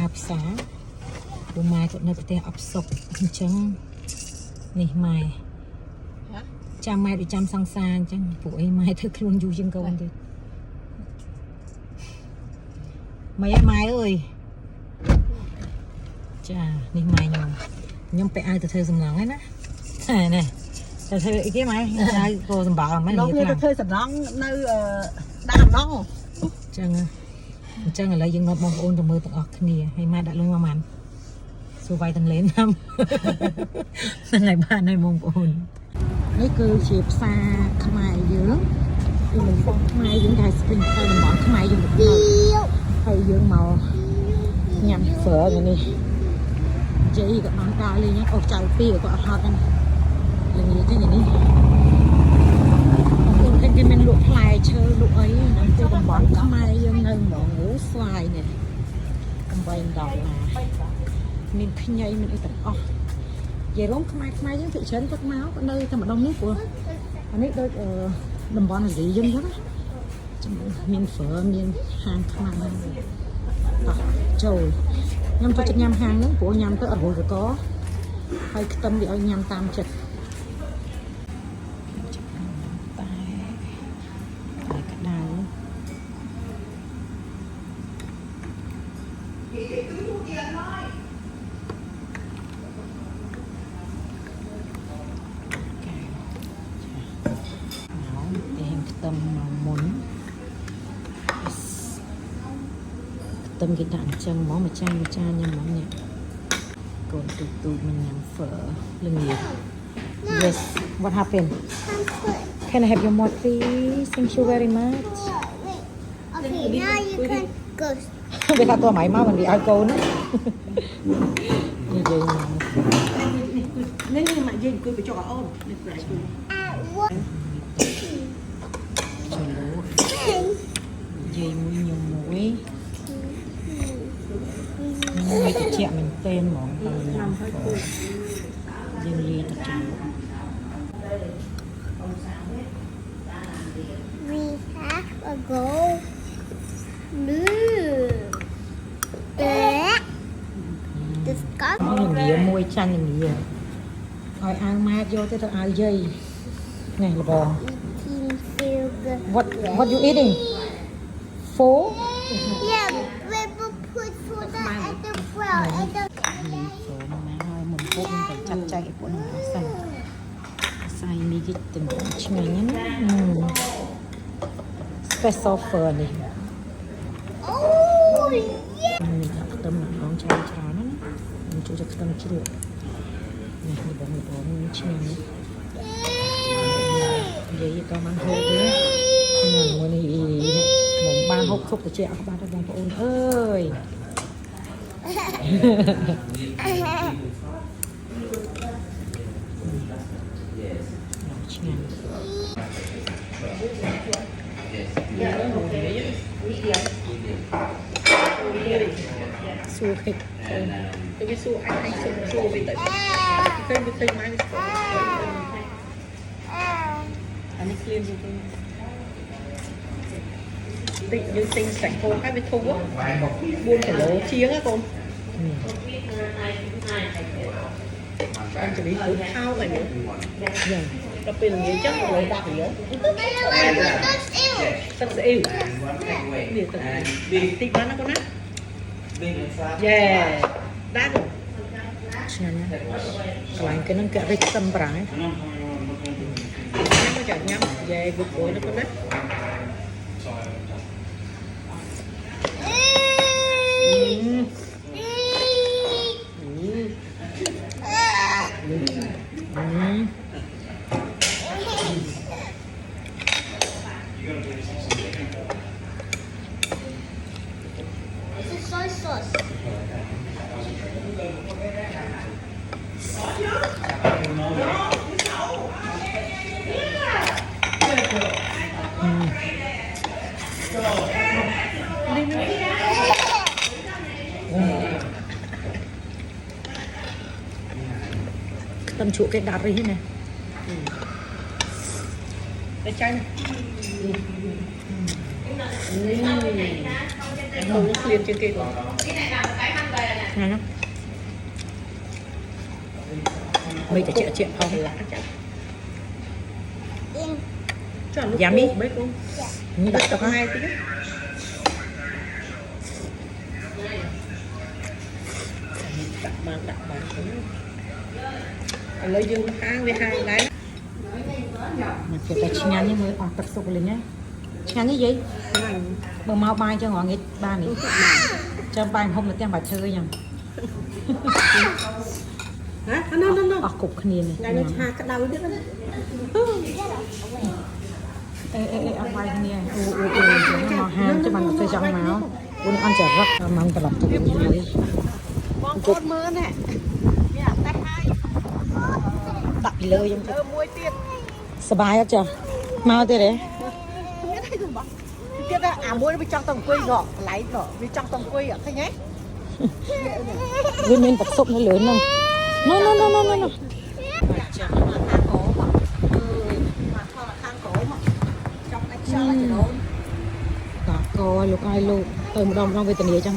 ដើរផ្សារពូម៉ែគាត់នៅប្រទេសអបសុកអញ្ចឹងនេះម៉ែចាំម៉ែដូចចាំសង្សារអញ្ចឹងពួកអីម៉ែធ្វើខ្លួនយូរជាងកូនទៀតម៉ែអើយចានេះម៉ែខ្ញុំពាក់អាវទៅធ្វើសំឡងហ្នឹងណានេះទៅធ្វើអីគេម៉ែអាវក៏សម្បើមហ្នឹងលោកនេះទៅធ្វើសំឡងនៅដាក់អំណងអញ្ចឹងឥឡូវយើងនាំបងប្អូនទៅមើលទាំងអស់គ្នាហើយម៉ែដាក់លុយមកម៉ាន់សួរវាយទាំងលេនណាហ្នឹងហើយបានហើយបងប្អូននេះគឺជាផ្សារខ្មែរយើងគឺមិនបងខ្មែរយើងគេស្ព្រីងទៅតំបន់ខ្មែរយើងទៅហើយយើងមកញ៉ាំហ្វឺនេះជ័យក៏បានដើរលេងអូសចៅពីក៏អត់ហត់ហ្នឹងលេងទេនេះបងប្អូនគេមានលក់ផ្លែឈើលក់អីនៅទីតំបន់ខ្មែរយើងនៅហ្មងអូស្វាយនេះ$8មានខ្ញីមានអីទាំងអស់និយាយរួមខ្មែរយើងភាគច្រើនគាត់មកក៏នៅតែម្ដងនេះព្រោះអានេះដូចតំបន់អាស៊ីយើងចឹងណាមានហ្វឺមានហាងខ្មែរតោះចូលខ្ញុំចូលចិត្តញ៉ាំហាងហ្នឹងព្រោះញ៉ាំទៅអត់រួចកកហើយខ្ទឹមវាឲ្យញ៉ាំតាមចិត្តតែក្តៅខ្ទឹមមកមុនខ្ទឹមគេដាក់អញ្ចឹងហ្មងមួយចានញ៉ាំហ្មងនេះកូនទូចមិនញ៉ាំហ្វឺល្ងាច Yes what happened Can I have your more please Thank you very much Okay now you can go វាថាតួម៉ៃមកមិនវាឲ្យកូនណានិយាយនេះមកយើងអង្គុយបញ្ចុកអូននេះប្រែគូយាយមួយខ្ញុំមួយតិចមែនទេហ្មងញ៉ាំយើងលាទៅចូល We have a goal blue the scarf ងាមួយចាញ់ងាឲ្យអាវម៉ែតយកទៅអាវយាយនេះលបង What you eating? Four? Yeah, we will put food at the well at the មិនពុកទៅចាត់ចែកឲ្យពួកនោះអស់សិនស្អីនេះគេទាំងឆ្ងាញ់ណា Special fur នេះ Oh yeah មានខ្ទឹមម្ដងច្រើនណាខ្ញុំជួយខ្ទឹមជ្រក់នេះបងឆ្ងាញ់និយាយក៏បានហូបទេមួយនេះខ្ញុំបានហូបគ្រប់ទៅជាអស់បានបងប្អូនអើយឆ្ងាញ់សួរគេទៅវាសួរអញសួរវាទៅឃើញវាឃើញមកអានេះឃ្លានទៅតិចយើងទិញសាច់គោហើយវាធូរ4គីឡូជាងណាកូនអញ្ចឹងវាគឺខោហើយនេះយ៉ាងដល់ពេលល្ងាចចឹងគីឡូ10រៀលទឹកស្អ៊ីវនេះតិចបានណាកូនណាយេដាក់ឆ្ងាញ់ណាស់កន្លែងគេនឹងកាក់រិចខ្ទឹមប្រាំញ៉ាំមកចាញ៉ាំយេបុកបុយណាកូនណាsoy sauce. tâm chuột cái đạp đi thế này để chay này không liền trên kia rồi Này nó mày chả chẹt không lá chắc In. cho lúc Dám đi. mấy con như đặt tập tao hai tiếng đặt bàn lấy dương hang với hai đấy mà kita chingan ni mới tập sụp lên nhá chingan cái gì bờ mau bay cho ngọn nghịch ba này cho bay hôm là tiếng bài thơ nhỉ hả nó cục khnia này ngày nó hai cái đầu biết đó ê ăn bay khnia nó ham cho bạn phải chọn máu uống ăn chả rất mong tập tụi mới បងប្អូនមើលណែនេះអាតែហើយ đặt đi lơi em មួយទៀត สบายអត់ចាមកទៀតទេ ទៀតហើយទៅបងទៀតអាមួយវាចង់ទៅអង្គុយកកន្លែងក៏វាចង់ទៅអង្គុយឃើញទេ វាមានប្រសុបនៅលើហ្នឹងណូណូណូណូណូ ចាំមកខាងកោមកមកថតខាងកោមកចង់តែខ្យល់តែចដូន តកលោកឲ្យលោកទៅម្ដងវេទនាចឹង